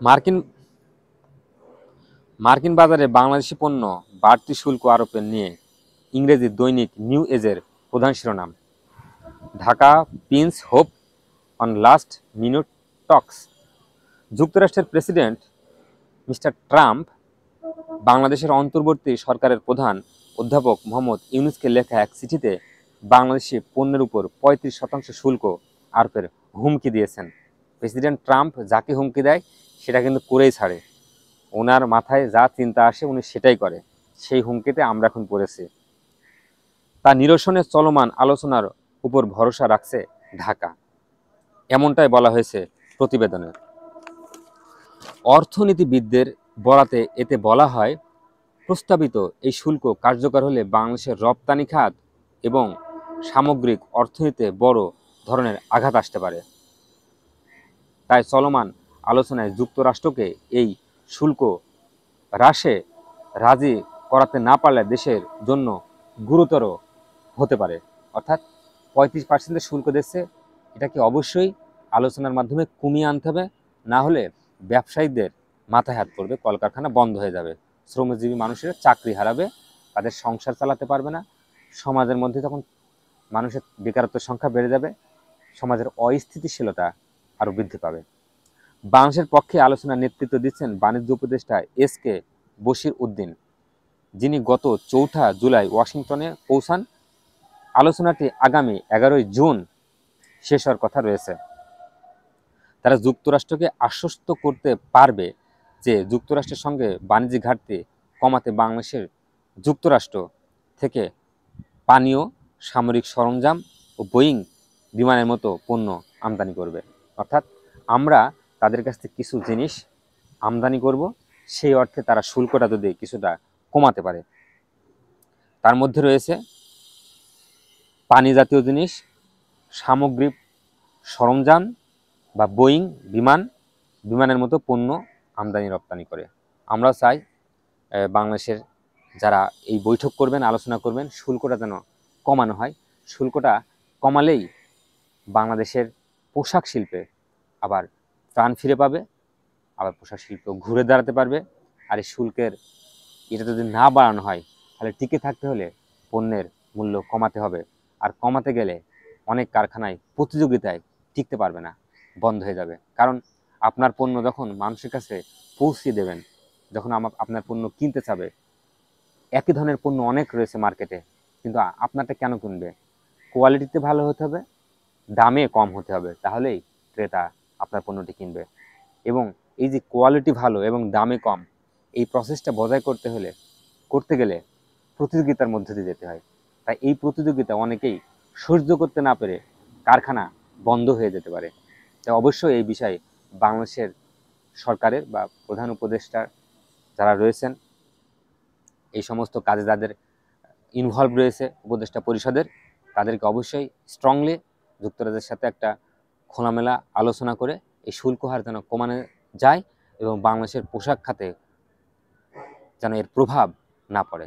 মার্কিন মার্কিন বাজারে বাংলাদেশি পণ্য বাড়তি শুল্ক আরোপের নিয়ে ইংরেজি দৈনিক নিউ এজের প্রধান শিরোনাম, Dhaka pins hope on last minute talks. যুক্তরাষ্ট্রের প্রেসিডেন্ট মিস্টার ট্রাম্প বাংলাদেশের অন্তর্বর্তী সরকারের প্রধান অধ্যাপক মোহাম্মদ ইউনূসকে লেখা এক চিঠিতে বাংলাদেশি পণ্যের উপর ৩৫% শুল্ক আরোপের হুমকি দিয়েছেন। প্রেসিডেন্ট ট্রাম্প যাকে হুমকি দেয় সেটা কিন্তু করেই ছাড়ে। ওনার মাথায় যা চিন্তা আসে উনি সেটাই করে। সেই হুমকিতে আমরা এখন পড়েছি। তা নিরসনে চলমান আলোচনার উপর ভরসা রাখছে ঢাকা, এমনটাই বলা হয়েছে প্রতিবেদনে। অর্থনীতিবিদদের বরাতে এতে বলা হয়, প্রস্তাবিত এই শুল্ক কার্যকর হলে বাংলাদেশের রপ্তানি খাত এবং সামগ্রিক অর্থনীতিতে বড় ধরনের আঘাত আসতে পারে। তাই চলমান আলোচনায় যুক্তরাষ্ট্রকে এই শুল্ক হ্রাসে রাজি করাতে না পারলে দেশের জন্য গুরুতর হতে পারে। অর্থাৎ ৩৫% শুল্ক দিচ্ছে, এটাকে অবশ্যই আলোচনার মাধ্যমে কমিয়ে আনতে হবে, না হলে ব্যবসায়ীদের মাথায় হাত পড়বে, কলকারখানা বন্ধ হয়ে যাবে, শ্রমজীবী মানুষের চাকরি হারাবে, তাদের সংসার চালাতে পারবে না, সমাজের মধ্যে তখন মানুষের বেকারত্বের সংখ্যা বেড়ে যাবে, সমাজের অস্থিতিশীলতা আরও বৃদ্ধি পাবে। বাংলাদেশের পক্ষে আলোচনার নেতৃত্ব দিচ্ছেন বাণিজ্য উপদেষ্টা এস.কে বশির উদ্দিন, যিনি গত ৪ জুলাই ওয়াশিংটনে পৌঁছান। আলোচনাটি আগামী ১১ জুন শেষ হওয়ার কথা রয়েছে। তারা যুক্তরাষ্ট্রকে আশ্বস্ত করতে পারবে যে যুক্তরাষ্ট্রের সঙ্গে বাণিজ্যিক ঘাটতি কমাতে বাংলাদেশের যুক্তরাষ্ট্র থেকে পানীয়, সামরিক সরঞ্জাম ও বোয়িং বিমানের মতো পণ্য আমদানি করবে। অর্থাৎ আমরা তাদের কাছ থেকে কিছু জিনিস আমদানি করব, সেই অর্থে তারা শুল্কটা যদি কিছুটা কমাতে পারে। তার মধ্যে রয়েছে পানি জাতীয় জিনিস, সামগ্রিক সরঞ্জাম বা বোয়িং বিমানের মতো পণ্য আমদানি রপ্তানি করে। আমরা চাই বাংলাদেশের যারা এই বৈঠক করবেন, আলোচনা করবেন, শুল্কটা যেন কমানো হয়। শুল্কটা কমালেই বাংলাদেশের পোশাক শিল্পে আবার প্রাণ ফিরে পাবে, আবার পোশাক শিল্প ঘুরে দাঁড়াতে পারবে। আর এই শুল্কের এটা যদি না বাড়ানো হয়, তাহলে টিকে থাকতে হলে পণ্যের মূল্য কমাতে হবে। আর কমাতে গেলে অনেক কারখানায় প্রতিযোগিতায় টিকতে পারবে না, বন্ধ হয়ে যাবে। কারণ আপনার পণ্য যখন মানুষের কাছে পৌঁছে দেবেন, যখন আপনার পণ্য কিনতে চাবে, একই ধরনের পণ্য অনেক রয়েছে মার্কেটে, কিন্তু আপনারটা কেন কিনবে? কোয়ালিটিতে ভালো হতে হবে, দামে কম হতে হবে, তাহলেই ক্রেতা আপনার পণ্যটি কিনবে। এবং এই যে কোয়ালিটি ভালো এবং দামে কম, এই প্রসেসটা বজায় করতে গেলে প্রতিযোগিতার মধ্যে দিয়ে যেতে হয়। তাই এই প্রতিযোগিতা অনেকেই সহ্য করতে না পেরে কারখানা বন্ধ হয়ে যেতে পারে। তাই অবশ্যই এই বিষয়ে বাংলাদেশের সরকারের বা প্রধান উপদেষ্টা যারা রয়েছেন, এই সমস্ত কাজে যাদের ইনভলভ রয়েছে উপদেষ্টা পরিষদের, তাদেরকে অবশ্যই স্ট্রংলি যুক্তরাজ্যের সাথে একটা খোলামেলা আলোচনা করে এই শুল্ক হার যেন কমানো যায় এবং বাংলাদেশের পোশাক খাতে যেন এর প্রভাব না পড়ে।